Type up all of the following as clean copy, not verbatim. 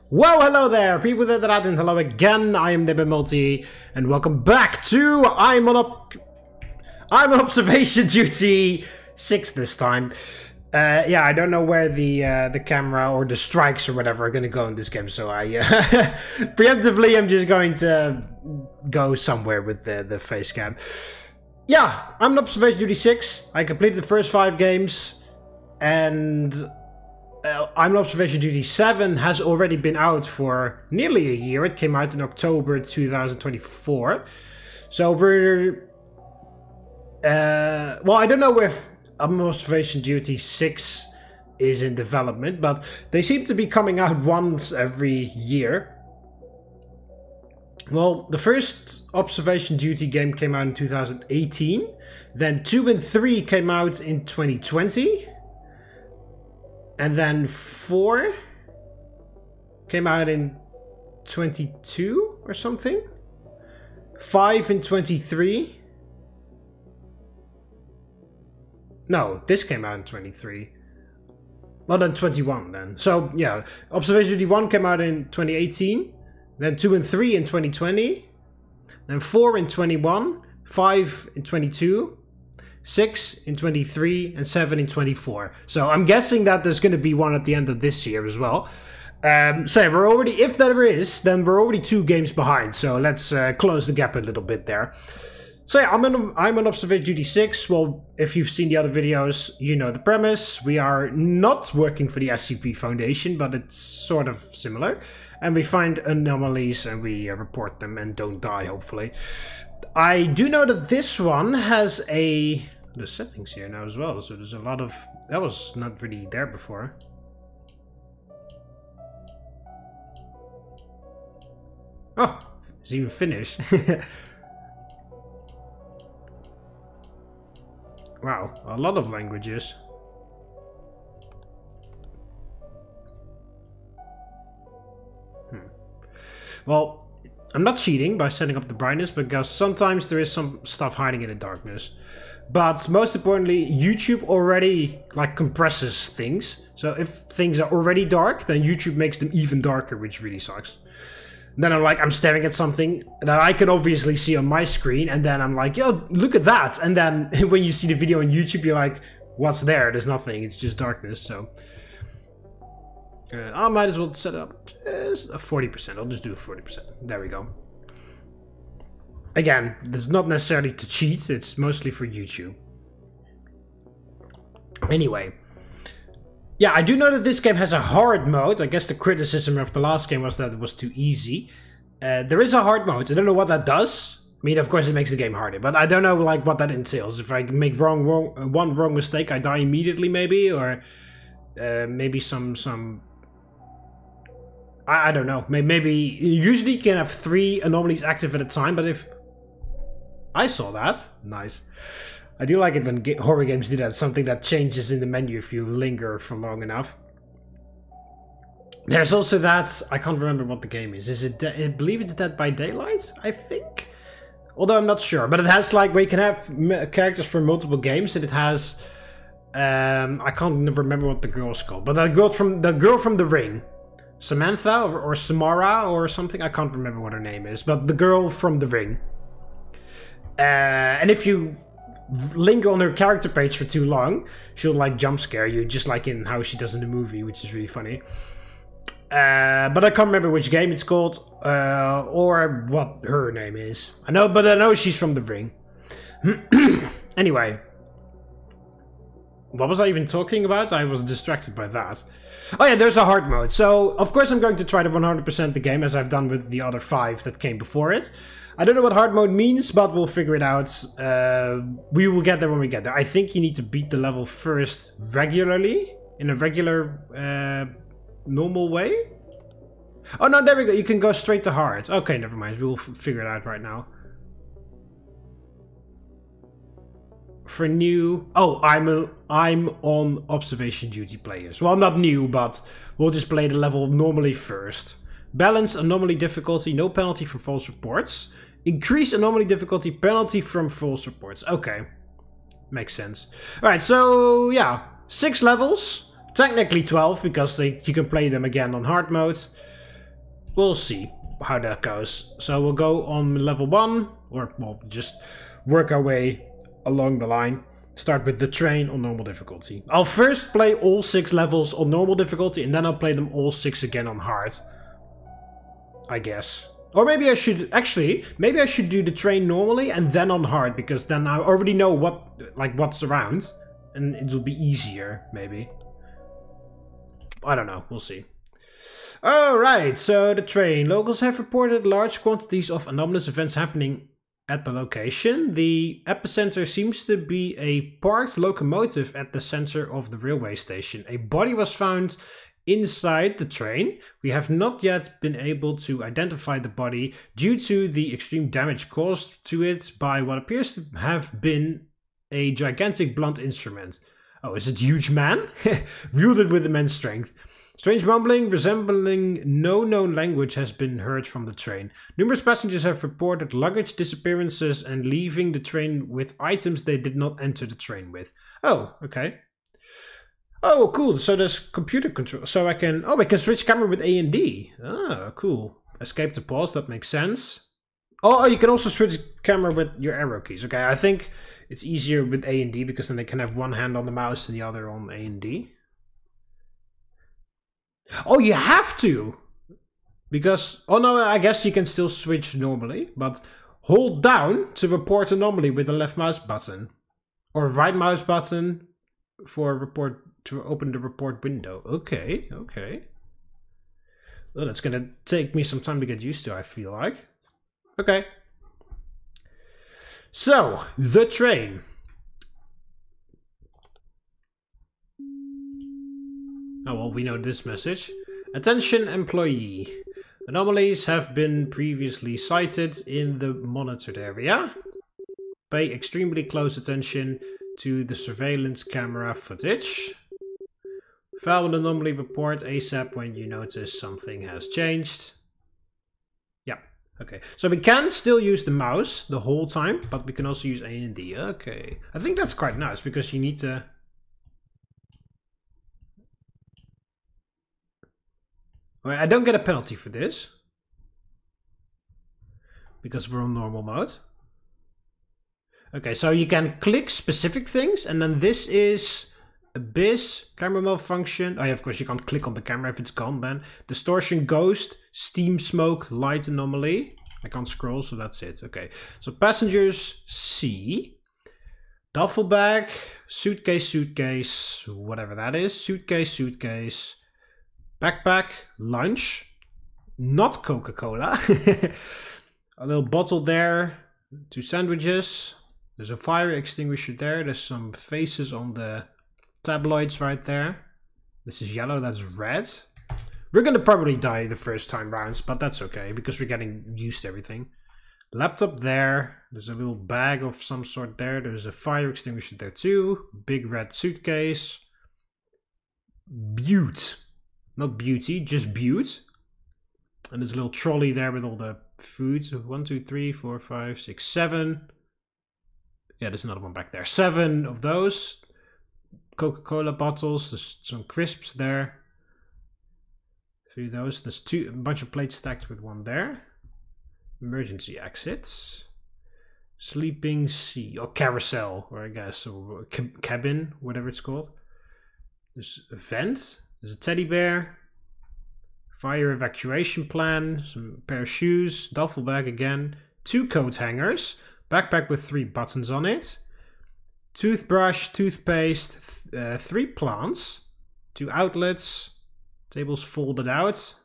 Well, hello there, people that are out, and hello again. I am TheMBmulti, and welcome back to I'm on observation duty 6 this time. Yeah, I don't know where the camera or the strikes or whatever are gonna go in this game, so I preemptively I'm just going to go somewhere with the face cam. Yeah, I'm on observation duty 6. I completed the first 5 games, and I'm on observation duty 7 has already been out for nearly a year. It came out in October 2024. So we're... well, I don't know if observation duty 6 is in development, but they seem to be coming out once every year. Well, the first observation duty game came out in 2018. Then 2 and 3 came out in 2020. And then 4 came out in 22 or something. 5 in 23. No, this came out in 23. Well, then 21 then. So, yeah, Observation Duty 1 came out in 2018. Then 2 and 3 in 2020. Then 4 in 21. 5 in 22. 6 in 23 and 7 in 24. So I'm guessing that there's going to be one at the end of this year as well. So we're already, if there is, then we're already 2 games behind. So let's close the gap a little bit there. So yeah, I'm on observation duty 6. Well, if you've seen the other videos, you know the premise. We are not working for the SCP Foundation, but it's sort of similar. And we find anomalies and we report them and don't die, hopefully. I do know that this one has the settings here now as well, so there's a lot of... That was not really there before. Oh, it's even finished. Wow, a lot of languages. Well, I'm not cheating by setting up the brightness, because sometimes there is some stuff hiding in the darkness. But most importantly, YouTube already compresses things. So if things are already dark, then YouTube makes them even darker, which really sucks. And then I'm staring at something that I can obviously see on my screen, and then I'm like, yo, look at that. And then when you see the video on YouTube, you're like, what's there? There's nothing, it's just darkness. So I might as well set it up just 40%. I'll just do 40%. There we go. Again, it's not necessarily to cheat, it's mostly for YouTube. Anyway. Yeah, I do know that this game has a hard mode. I guess the criticism of the last game was that it was too easy. There is a hard mode. I don't know what that does. I mean, of course it makes the game harder, but I don't know what that entails. If I make one wrong mistake, I die immediately maybe, or maybe some I don't know. Maybe usually you can have 3 anomalies active at a time, but if I saw that, nice. I do like it when horror games do that. Something that changes in the menu if you linger for long enough. There's also that, I can't remember what the game is. Is it? I believe it's Dead by Daylight, I think. Although I'm not sure, but it has where you can have characters for multiple games, and it has I can't remember what the girl's called, but that girl from The Ring. Samantha or Samara or something, I can't remember what her name is, but the girl from The Ring. And if you linger on her character page for too long, she'll jump scare you, just like in how she does in the movie, which is really funny. But I can't remember which game it's called, or what her name is. I know she's from The Ring. Anyway. What was I even talking about? I was distracted by that. Oh yeah, there's a hard mode. So, of course I'm going to try to 100% the game, as I've done with the other 5 that came before it. I don't know what hard mode means, but we'll figure it out. We will get there when we get there. I think you need to beat the level first regularly, in a regular, normal way. Oh no, there we go. You can go straight to hard. Okay, never mind. We'll figure it out right now. For new... Oh, I'm on observation duty players. Well, I'm not new, but we'll just play the level normally first. Balance anomaly difficulty, no penalty from false reports. Increase anomaly difficulty, penalty from false reports. Okay. Makes sense. Alright, so yeah. 6 levels. Technically 12, because you can play them again on hard mode. we'll see how that goes. So we'll go on level 1, or we'll just work our way along the line. Start with the train on normal difficulty. I'll first play all 6 levels on normal difficulty, and then I'll play them all 6 again on hard. I guess. Or maybe I should, actually, maybe I should do the train normally and then on hard, because then I already know what's around. And it'll be easier, maybe. I don't know, we'll see. Alright, so the train. Locals have reported large quantities of anomalous events happening at the location. The epicenter seems to be a parked locomotive at the center of the railway station. A body was found inside the train. We have not yet been able to identify the body due to the extreme damage caused to it by what appears to have been a gigantic blunt instrument. Oh, is it huge man? Wielded with immense strength. Strange mumbling resembling no known language has been heard from the train. Numerous passengers have reported luggage disappearances and leaving the train with items they did not enter the train with. Oh, okay. Oh, cool. So there's computer control. So I can switch camera with A and D. Ah, cool. Escape to pause. That makes sense. Oh, you can also switch camera with your arrow keys. Okay, I think it's easier with A and D because then they can have one hand on the mouse and the other on A and D. Oh, you have to! Because, oh no, I guess you can still switch normally, but hold down to report anomaly with the left mouse button. Or right mouse button for report to open the report window. Okay, okay. Well, that's gonna take me some time to get used to, I feel like. Okay. So, the train. Oh, well, we know this message. Attention, employee. Anomalies have been previously sighted in the monitored area. Pay extremely close attention to the surveillance camera footage. File an anomaly report ASAP when you notice something has changed. Yeah, okay. So we can still use the mouse the whole time, but we can also use A and D. Okay. I think that's quite nice because you need to... I don't get a penalty for this because we're on normal mode. Okay, so you can click specific things, and then this is Abyss, camera malfunction. Oh yeah, of course you can't click on the camera if it's gone then. Distortion, ghost, steam, smoke, light anomaly. I can't scroll, so that's it. Okay, so passengers C. Duffel bag, suitcase, suitcase, whatever that is. Suitcase, suitcase. Backpack, lunch, not Coca-Cola. A little bottle there, 2 sandwiches. There's a fire extinguisher there. There's some faces on the tabloids right there. This is yellow, that's red. We're gonna probably die the first time rounds, but that's okay because we're getting used to everything. Laptop there. There's a little bag of some sort there. There's a fire extinguisher there too. Big red suitcase. Butte. Not beauty, just butte. And there's a little trolley there with all the food. So 1, 2, 3, 4, 5, 6, 7. Yeah, there's another one back there. 7 of those. Coca-Cola bottles. There's some crisps there. 3 of those. There's a bunch of plates stacked with one there. Emergency exits. Sleeping sea. Or carousel, or I guess. Or cabin, whatever it's called. There's a vent. There's a teddy bear, fire evacuation plan, some pair of shoes, duffel bag again, 2 coat hangers, backpack with 3 buttons on it, toothbrush, toothpaste, 3 plants, 2 outlets, tables folded out.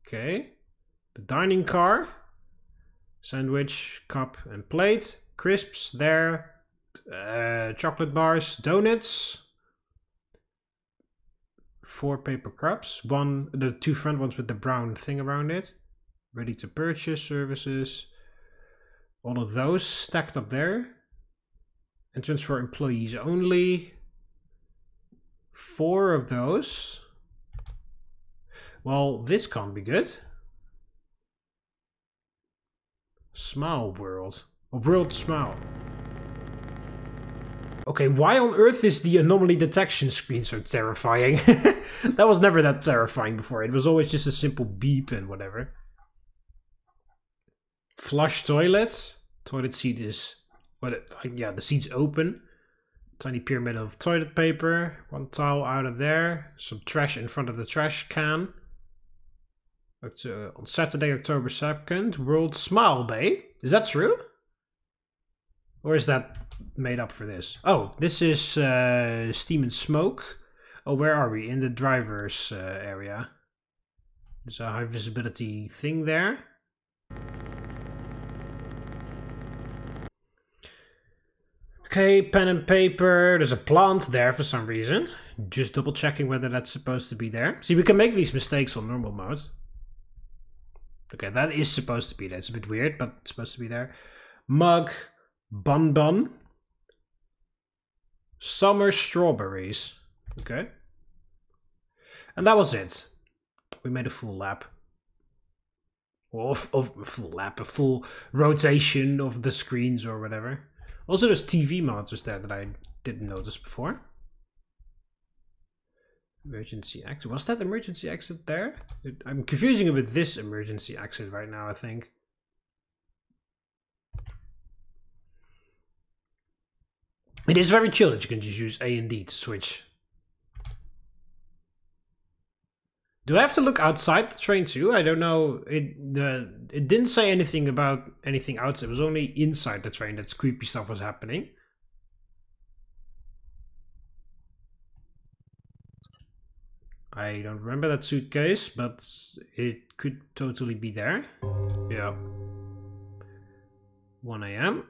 Okay, the dining car, sandwich, cup and plate, crisps there, chocolate bars, donuts. 4 paper cups, the 2 front ones with the brown thing around it. Ready to purchase services. All of those stacked up there. Entrance for employees only. 4 of those. Well, this can't be good. Smile world. Or world smile. Okay, why on earth is the anomaly detection screen so terrifying? That was never that terrifying before. It was always just a simple beep and whatever. Flush toilet. Toilet seat is... yeah, the seat's open. Tiny pyramid of toilet paper. One towel out of there. Some trash in front of the trash can. On Saturday, October 2nd, World Smile Day. Is that true? Or is that made up for this? Oh, this is Steam and Smoke. Oh, where are we? In the driver's area. There's a high visibility thing there. Okay, pen and paper. There's a plant there for some reason. Just double checking whether that's supposed to be there. See, we can make these mistakes on normal mode. Okay, that is supposed to be there. It's a bit weird, but it's supposed to be there. Mug. Bun bun. Summer strawberries. Okay. And that was it. We made a full lap. Or a full lap, a full rotation of the screens or whatever. Also, there's TV monitors there that I didn't notice before. Emergency exit. Was that emergency exit there? I'm confusing it with this emergency exit right now, I think. It is very chill that you can just use A and D to switch. Do I have to look outside the train too? I don't know. It didn't say anything about anything outside. It was only inside the train that creepy stuff was happening. I don't remember that suitcase, but it could totally be there. Yeah. 1 AM.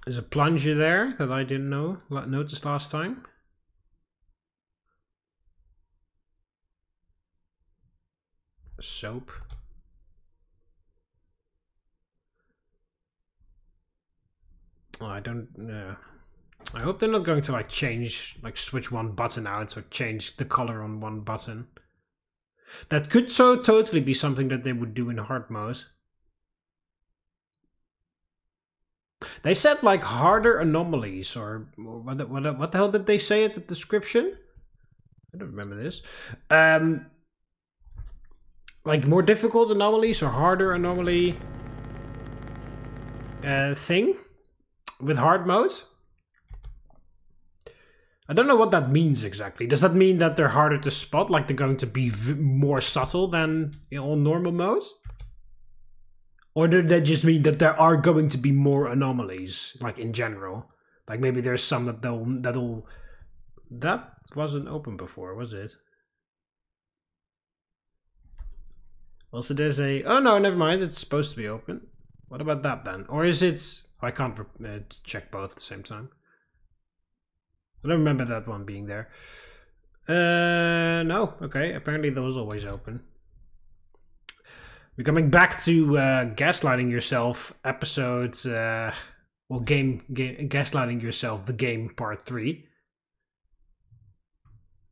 There's a plunger there that I didn't notice last time. Soap. Oh, I don't know. I hope they're not going to like change, like switch one button out or change the color on one button. That could so totally be something that they would do in hard mode. They said like harder anomalies or what the hell did they say at the description? I don't remember this. Like more difficult anomalies or harder anomaly thing with hard mode. I don't know what that means exactly. Does that mean that they're harder to spot? Like they're going to be more subtle than on normal mode? Or did that just mean that there are going to be more anomalies, like in general? Like maybe there's some that wasn't open before, was it? Also there's a... Oh no, never mind, it's supposed to be open. What about that then? Or is it... I can't check both at the same time. I don't remember that one being there. No, okay, apparently that was always open. We're coming back to gaslighting yourself episode, well, gaslighting yourself, the game part 3.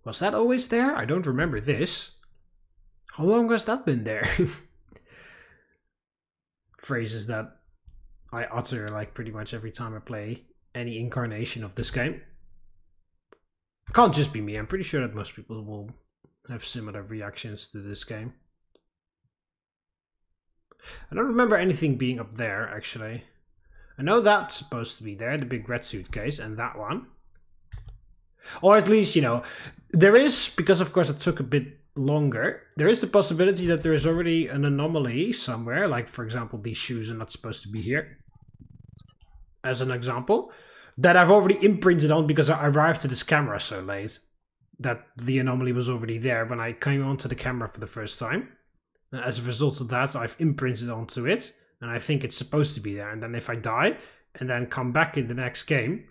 Was that always there? I don't remember this. How long has that been there? Phrases that I utter like pretty much every time I play any incarnation of this game. It can't just be me. I'm pretty sure that most people will have similar reactions to this game. I don't remember anything being up there, actually. I know that's supposed to be there, the big red suitcase, and that one. Or at least, you know, there is, because of course it took a bit longer, there is the possibility that there is already an anomaly somewhere, like for example these shoes are not supposed to be here, as an example, that I've already imprinted on because I arrived to this camera so late, that the anomaly was already there when I came onto the camera for the first time. And as a result of that, I've imprinted onto it, and I think it's supposed to be there. And then if I die, and then come back in the next game,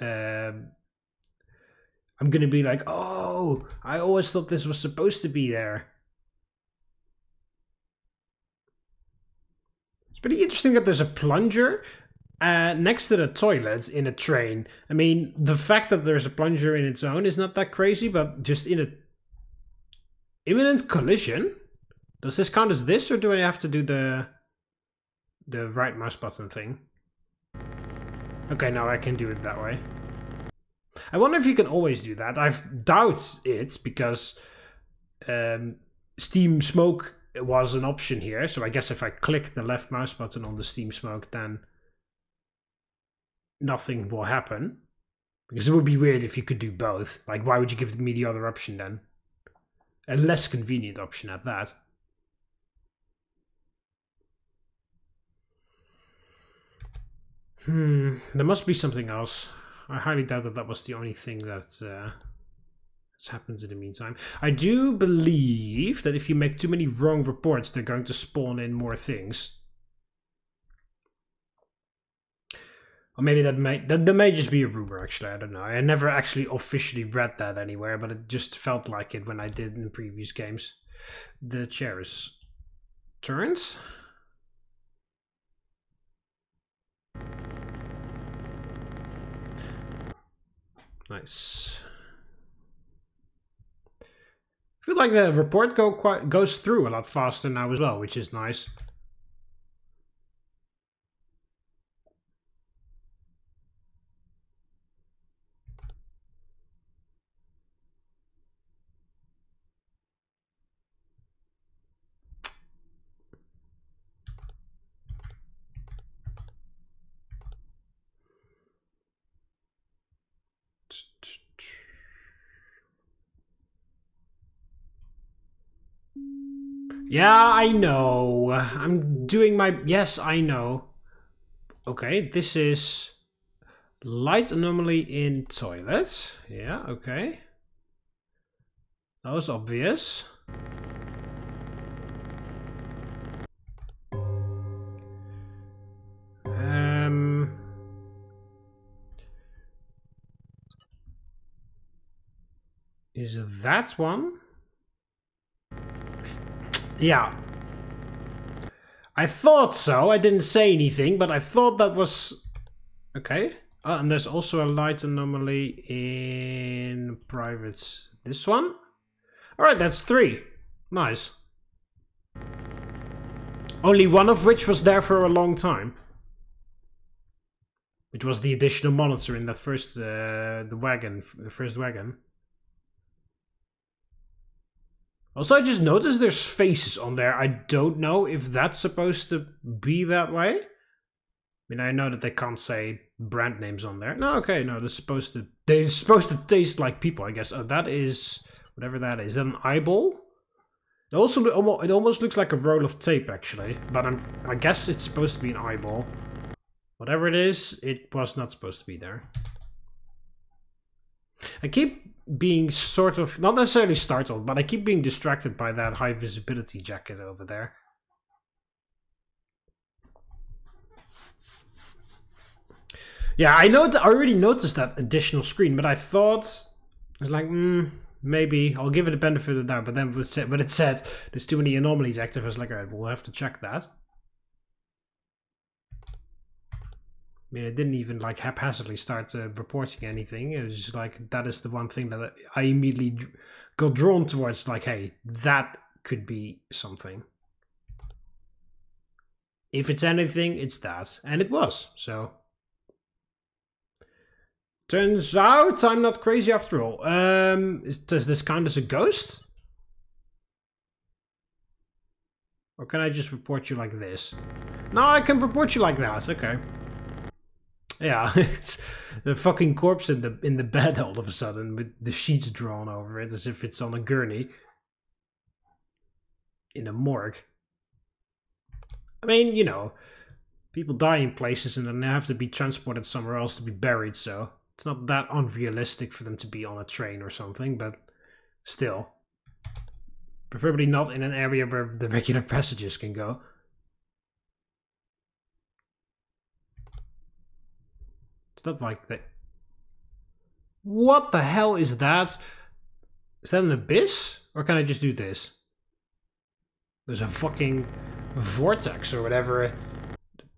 I'm going to be like, oh, I always thought this was supposed to be there. It's pretty interesting that there's a plunger next to the toilet in a train. I mean, the fact that there's a plunger in its own is not that crazy, but just in an imminent collision... Does this count as this, or do I have to do the right mouse button thing? Okay, now I can do it that way. I wonder if you can always do that. I doubt it, because Steam Smoke was an option here. So I guess if I click the left mouse button on the Steam Smoke, then nothing will happen. Because it would be weird if you could do both. Like, why would you give me the other option then? A less convenient option at that. There must be something else. I highly doubt that that was the only thing that's happened in the meantime. I do believe that if you make too many wrong reports, they're going to spawn in more things. Or maybe that may just be a rumor, actually. I don't know. I never actually officially read that anywhere, but it just felt like it when I did in previous games. The chair is turned. Nice. I feel like the report goes through a lot faster now as well, which is nice. Yeah, I know. I'm doing my... Yes, I know. Okay, this is... Light anomaly in toilet. Yeah, okay. That was obvious. Is it that one? Yeah. I thought so. I didn't say anything, but I thought that was... Okay. And there's also a light anomaly in privates. This one? Alright, that's 3. Nice. Only one of which was there for a long time. Which was the additional monitor in that first, the first wagon. Also, I just noticed there's faces on there. I don't know if that's supposed to be that way. I mean, I know that they can't say brand names on there. No, okay, no, they're supposed to taste like people, I guess. Oh, that is whatever that is. Is that an eyeball? It almost looks like a roll of tape, actually. But I guess it's supposed to be an eyeball. Whatever it is, it was not supposed to be there. I keep being sort of, not necessarily startled, but I keep being distracted by that high visibility jacket over there. Yeah, I already noticed that additional screen, but I thought, I was like, maybe, I'll give it a benefit of the doubt, but then it said there's too many anomalies active. I was like, alright, we'll have to check that. I mean, it didn't even like haphazardly start reporting anything. It was just like, that is the one thing that I immediately got drawn towards, like, hey, that could be something. If it's anything, it's that. And it was, so. Turns out I'm not crazy after all. Does this count as a ghost? Or can I just report you like this? No, I can report you like that, okay. Yeah, it's the fucking corpse in the bed all of a sudden with the sheets drawn over it as if it's on a gurney. In a morgue. I mean, you know, people die in places and then they have to be transported somewhere else to be buried, so it's not that unrealistic for them to be on a train or something, but still. Preferably not in an area where the regular passengers can go. It's not like that. What the hell is that? Is that an abyss? Or can I just do this? There's a fucking vortex or whatever.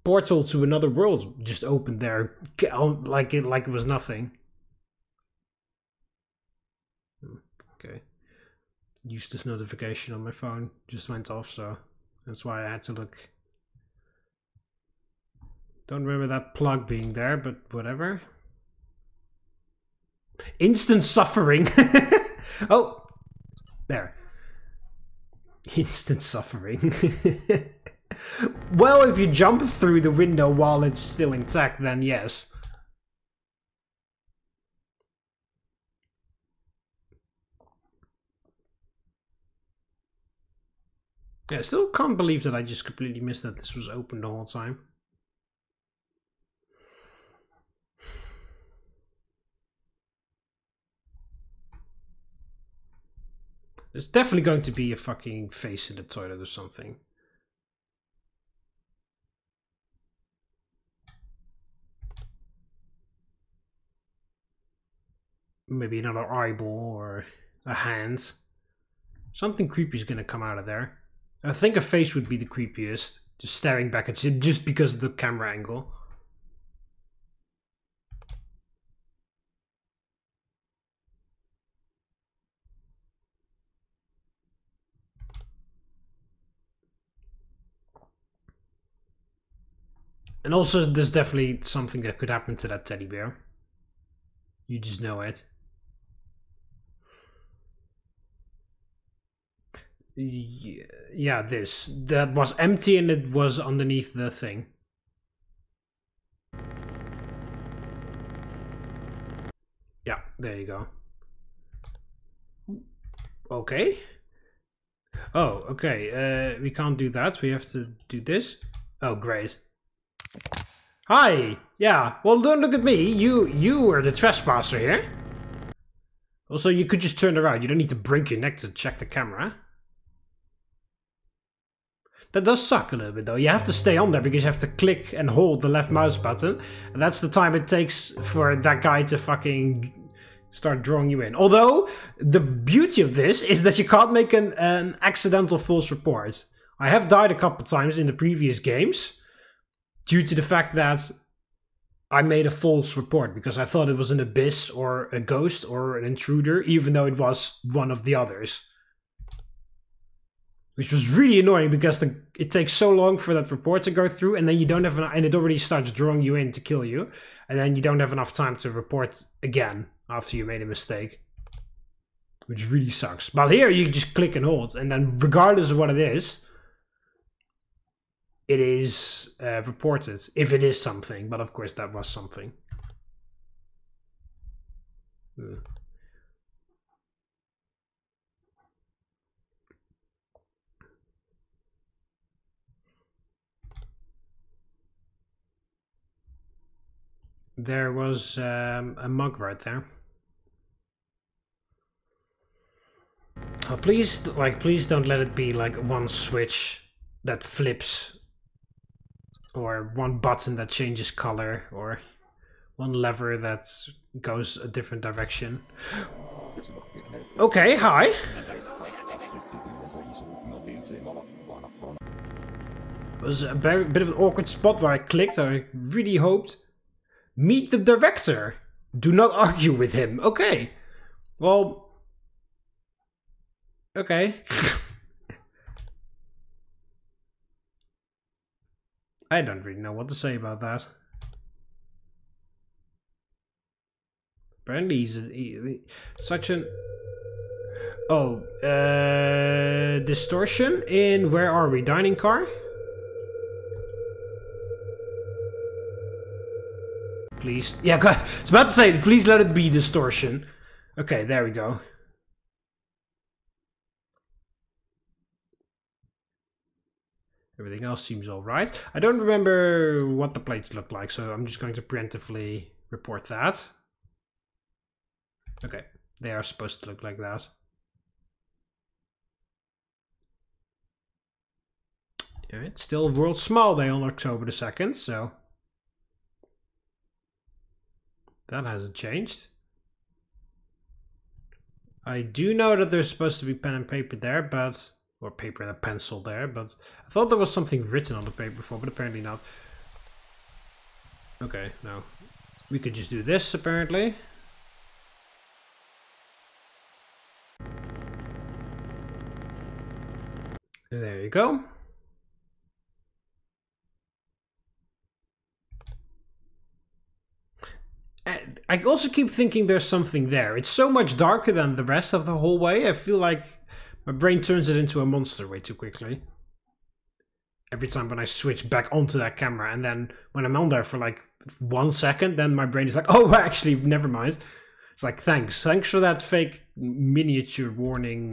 Portal to another world just opened there. Like it was nothing. Okay. Useless notification on my phone just went off, so that's why I had to look. Don't remember that plug being there, but whatever. Instant suffering. Oh, there. Instant suffering. Well, if you jump through the window while it's still intact, then yes. Yeah, I still can't believe that I just completely missed that this was open the whole time. There's definitely going to be a fucking face in the toilet or something. Maybe another eyeball or a hand. Something creepy is gonna come out of there. I think a face would be the creepiest. Just staring back at you just because of the camera angle. And also there's definitely something that could happen to that teddy bear. You just know it. Yeah, this. That was empty and it was underneath the thing. Yeah, there you go. Okay. Oh, okay. We can't do that. We have to do this. Oh, great. Hi. Yeah. Well, don't look at me. You are the trespasser here. Also, you could just turn around. You don't need to break your neck to check the camera. That does suck a little bit though. You have to stay on there because you have to click and hold the left mouse button. And that's the time it takes for that guy to fucking start drawing you in. Although, the beauty of this is that you can't make an accidental false report. I have died a couple times in the previous games due to the fact that I made a false report because I thought it was an abyss or a ghost or an intruder, even though it was one of the others. Which was really annoying because it takes so long for that report to go through, and then you don't have and it already starts drawing you in to kill you, and then you don't have enough time to report again after you made a mistake. Which really sucks. But here you just click and hold, and then regardless of what it is reported. If it is something, but of course that was something. There was a mug right there. Oh, please don't let it be like one switch that flips, or one button that changes color, or one lever that goes a different direction. Okay, hi. It was a bit of an awkward spot where I clicked. I really hoped. Meet the director. Do not argue with him. Okay. Well. Okay. I don't really know what to say about that. Apparently he's such an... Oh, distortion in... Where are we? Dining car? Please. Yeah, I was about to say, please let it be distortion. Okay, there we go. Everything else seems alright. I don't remember what the plates look like, so I'm just going to preemptively report that. Okay, they are supposed to look like that. Alright, still World Small Day on October the 2nd, so... That hasn't changed. I do know that there's supposed to be pen and paper there, but... Or paper and a pencil there, but... I thought there was something written on the paper before, but apparently not. Okay, no. We could just do this, apparently. There you go. I also keep thinking there's something there. It's so much darker than the rest of the hallway. I feel like my brain turns it into a monster way too quickly. Every time when I switch back onto that camera, and then when I'm on there for like 1 second, then my brain is like, oh, actually, never mind. It's like, thanks for that fake miniature warning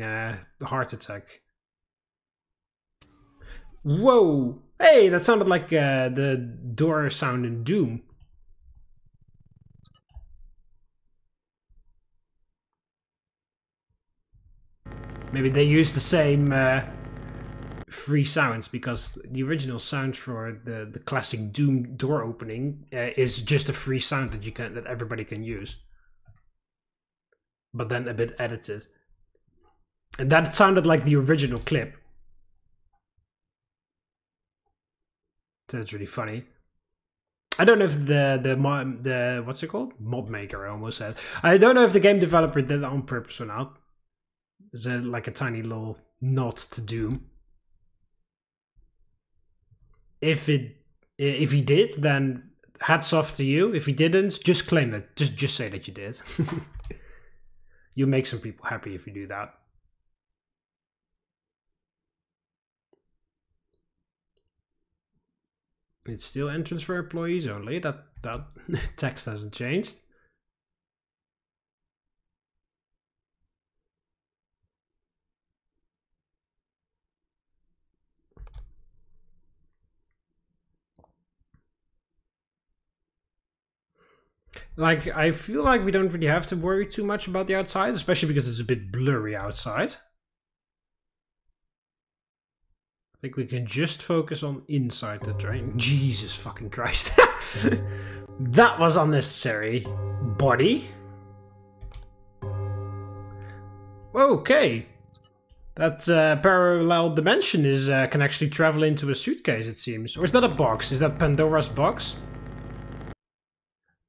heart attack. Whoa! Hey, that sounded like the door sound in Doom. Maybe they use the same free sounds, because the original sound for the classic Doom door opening is just a free sound that everybody can use, but then a bit edited, and that sounded like the original clip. So that's really funny. I don't know if the what's it called, mod maker, I almost said. I don't know if the game developer did that on purpose or not. It's like a tiny little nod to Doom. If he did, then hats off to you. If he didn't, just claim it. Just say that you did. You make some people happy if you do that. It's still entrance for employees only. That text hasn't changed. Like, I feel like we don't really have to worry too much about the outside, especially because it's a bit blurry outside. I think we can just focus on inside the train. Jesus fucking Christ. That was unnecessary. Body. Okay. That parallel dimension is can actually travel into a suitcase, it seems. Or is that a box? Is that Pandora's box?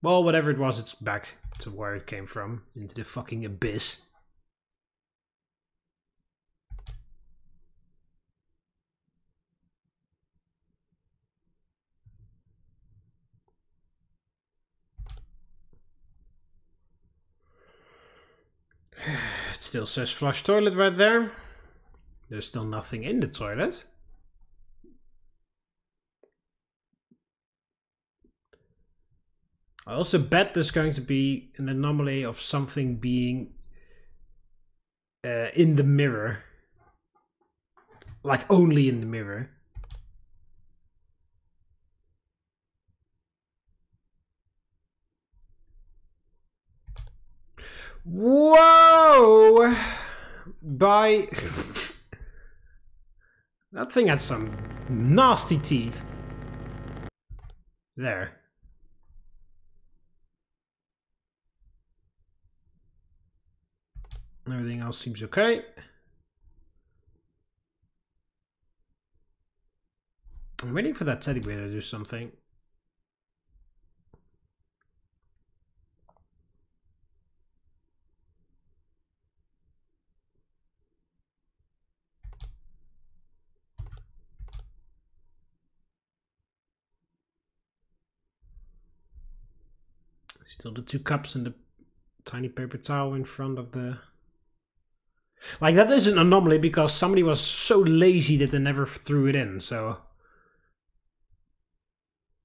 Well, whatever it was, it's back to where it came from. Into the fucking abyss. It still says flush toilet right there. There's still nothing in the toilet. I also bet there's going to be an anomaly of something being in the mirror. Like only in the mirror. Whoa! By... That thing had some nasty teeth. There. Everything else seems okay. I'm waiting for that teddy bear to do something. Still the 2 cups and the tiny paper towel in front of the... Like, that is an anomaly because somebody was so lazy that they never threw it in, so...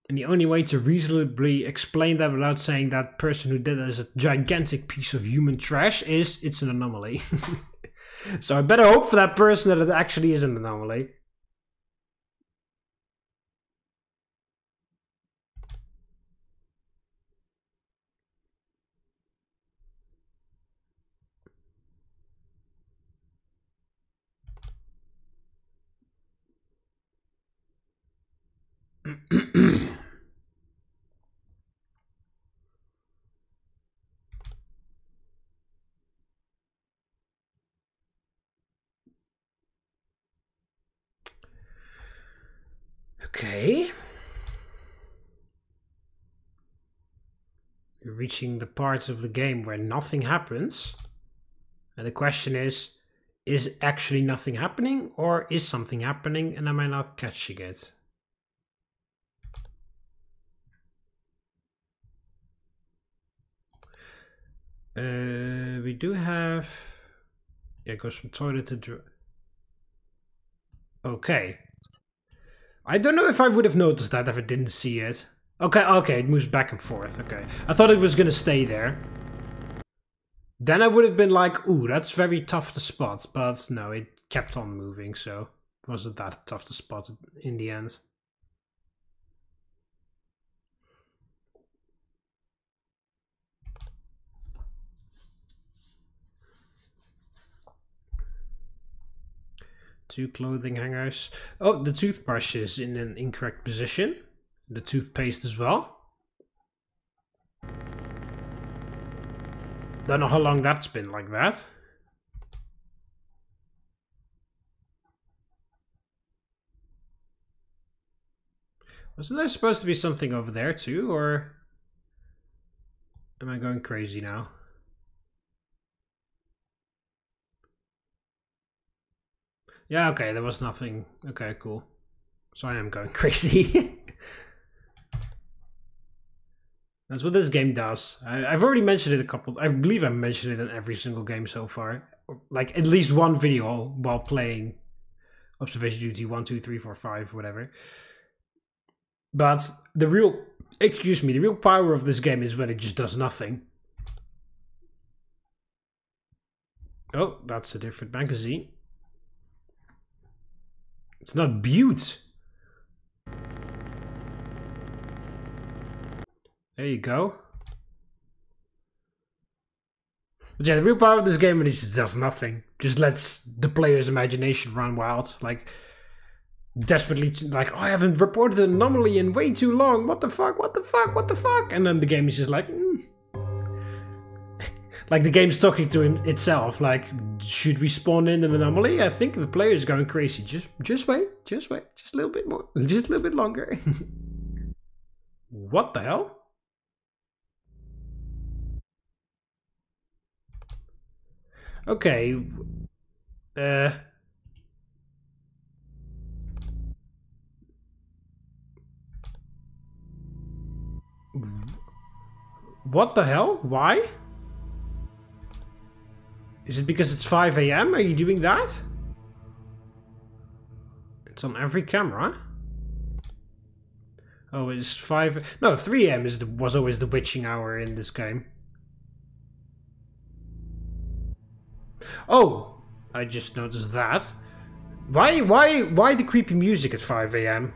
And the only way to reasonably explain that without saying that person who did that is a gigantic piece of human trash is it's an anomaly. So I better hope for that person that it actually is an anomaly. Okay. You're reaching the part of the game where nothing happens. And the question is actually nothing happening, or is something happening and am I not catching it? We do have... Yeah, it goes from toilet to... Okay. I don't know if I would have noticed that if I didn't see it. Okay, okay, it moves back and forth. Okay. I thought it was gonna stay there. Then I would have been like, ooh, that's very tough to spot. But no, it kept on moving, so it wasn't that tough to spot in the end. Two clothing hangers. Oh, the toothbrush is in an incorrect position. The toothpaste as well. Don't know how long that's been like that. Wasn't there supposed to be something over there too, or am I going crazy now? Yeah, okay, there was nothing. Okay, cool. So I am going crazy. That's what this game does. I've already mentioned it a couple... I believe I mentioned it in every single game so far. Like, at least one video while playing Observation Duty 1, 2, 3, 4, 5, whatever. But the real... Excuse me, the real power of this game is when it just does nothing. Oh, that's a different magazine. It's not Butte. There you go. But yeah, the real power of this game is it just does nothing. Just lets the player's imagination run wild. Like, desperately, like, oh, I haven't reported an anomaly in way too long. What the fuck? What the fuck? What the fuck? And then the game is just like, like the game's talking to itself. Like, should we spawn in an anomaly? I think the player is going crazy. Just wait. Just wait. Just a little bit more. Just a little bit longer. What the hell? Okay. What the hell? Why? Is it because it's 5 AM? Are you doing that? It's on every camera. Oh, it's 5... No, 3 AM was always the witching hour in this game. Oh! I just noticed that. Why the creepy music at 5 AM?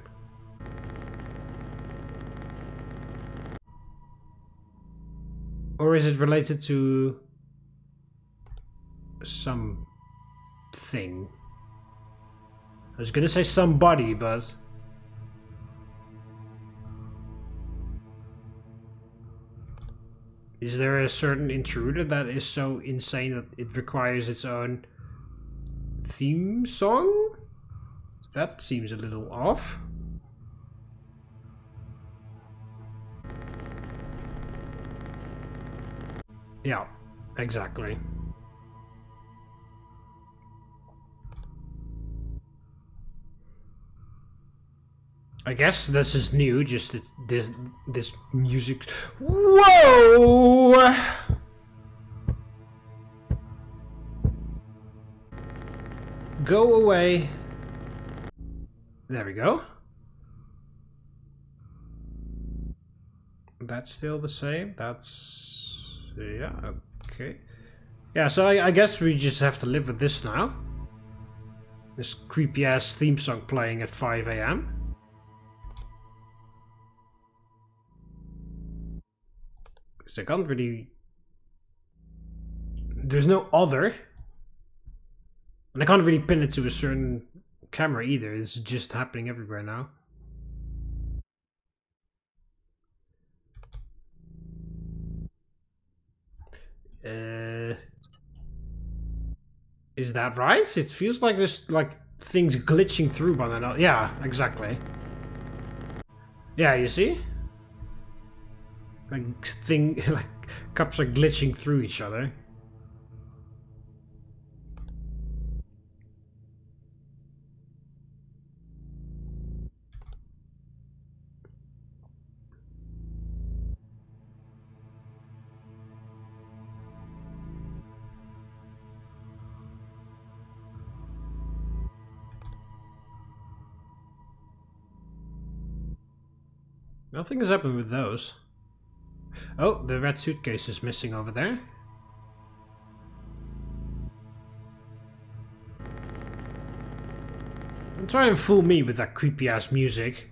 Or is it related to... something? I was gonna say somebody, but... Is there a certain intruder that is so insane that it requires its own theme song? That seems a little off. Yeah, exactly. I guess this is new, just this music. Whoa! Go away. There we go. That's still the same. That's... yeah, okay. Yeah, so I guess we just have to live with this now. This creepy ass theme song playing at 5 AM. Because I can't really... There's no other. And I can't really pin it to a certain camera either. It's just happening everywhere now. Is that right? It feels like there's like things glitching through one another. Yeah, exactly. Yeah, you see? Like like cups are glitching through each other. Nothing has happened with those. Oh, the red suitcase is missing over there. Don't try and fool me with that creepy ass music.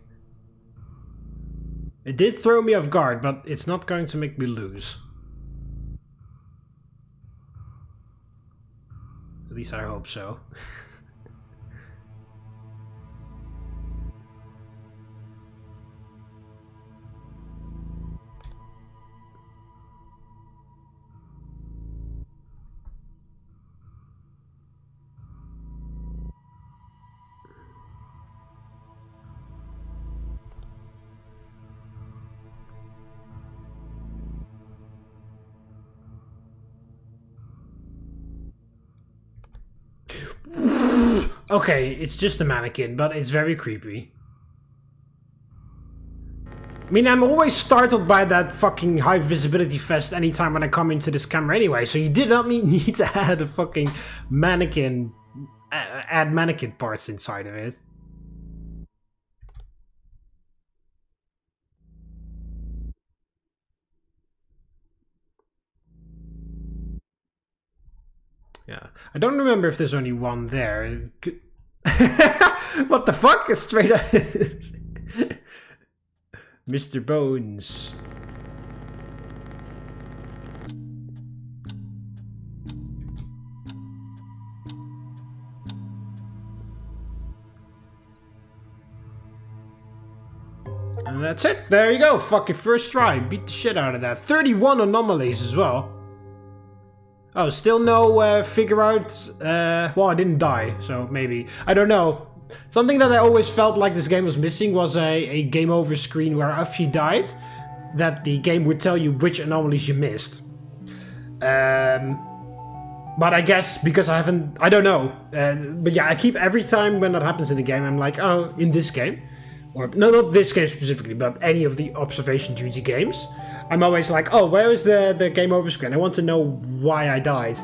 It did throw me off guard, but it's not going to make me lose. At least I hope so. Okay, it's just a mannequin, but it's very creepy. I mean, I'm always startled by that fucking high visibility vest anytime when I come into this camera anyway, so you did not need to add a fucking mannequin, add mannequin parts inside of it. Yeah, I don't remember if there's only one there. What the fuck? Straight up. Mr. Bones. And that's it. There you go. Fucking first try. Beat the shit out of that. 31 anomalies as well. Oh, still no figure out. Well, I didn't die, so maybe. I don't know. Something that I always felt like this game was missing was a game over screen where if you died, that the game would tell you which anomalies you missed. But I guess because I haven't, I don't know. But yeah, I keep every time when that happens in the game, I'm like, oh, in this game. Or, no, not this game specifically, but any of the observation duty games. I'm always like, oh, where is the game over screen? I want to know why I died.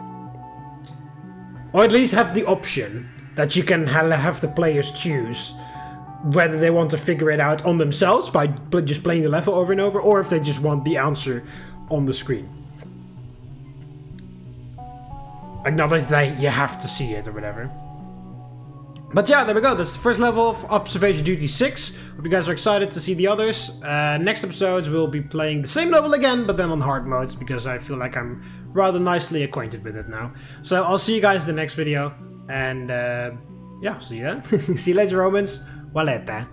Or at least have the option that you can have the players choose whether they want to figure it out on themselves by just playing the level over and over, or if they just want the answer on the screen. Like, not that you have to see it or whatever. But yeah, there we go. That's the first level of Observation Duty 6. Hope you guys are excited to see the others. Next episodes we'll be playing the same level again, but then on hard modes, because I feel like I'm rather nicely acquainted with it now. So I'll see you guys in the next video. And yeah, see you then. See you later, Romans. Valete.